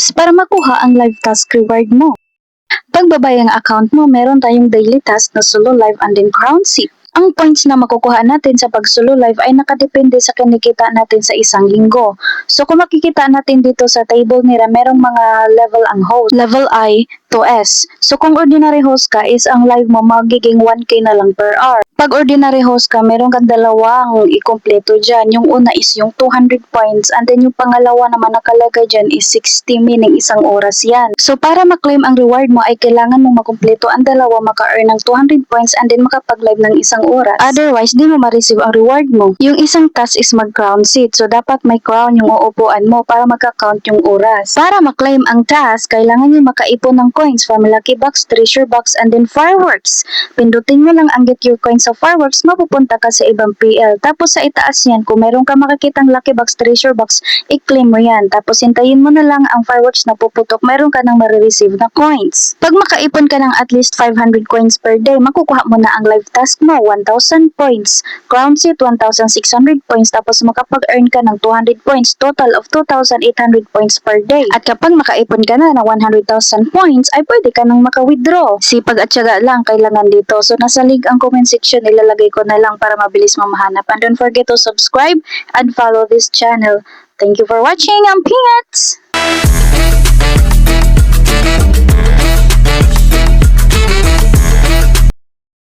tips para makuha ang live task reward mo. Pagbabay ang account mo, meron tayong daily task na solo live and then crown seat. Ang points na makukuha natin sa pag-solo live ay nakadepende sa kinikita natin sa isang linggo. So kung makikita natin dito sa table nila, merong mga level ang host. Level I to S. So kung ordinary host ka, is ang live mo magiging 1K na lang per hour. Pag ordinary host ka, meron kang dalawang ikumpleto dyan. Yung una is yung 200 points and then yung pangalawa naman nakalagay dyan is 60, meaning isang oras yan. So para maklaim ang reward mo ay kailangan mong makumpleto ang dalawa, maka-earn ng 200 points and then makapag-live ng isang oras. Otherwise, di mo ma-receive ang reward mo. Yung isang task is mag-crown seat. So dapat may crown yung uupuan mo para magka-count yung oras. Para maklaim ang task, kailangan nyo makaipon ng coins from Lucky Box, Treasure Box, and then Fireworks. Pindutin mo lang ang Get Your Coins sa Fireworks, mapupunta ka sa ibang PL. Tapos sa itaas yan, kung meron ka makikitang Lucky Box, Treasure Box, i-claim mo yan. Tapos hintayin mo na lang ang Fireworks na puputok, meron ka nang marireceive na coins. Pag makaipon ka ng at least 500 coins per day, makukuha mo na ang live task mo, 1,000 points. Crown seat, 1,600 points. Tapos makapag-earn ka ng 200 points, total of 2,800 points per day. At kapag makaipon ka na ng 100,000 points, ay pwede ka nang maka-withdraw. Sipag at syaga lang kailangan dito. So nasa link ang comment section, ilalagay ko na lang para mabilis mo mahanap. And don't forget to subscribe and follow this channel. Thank you for watching. I'm Peanuts!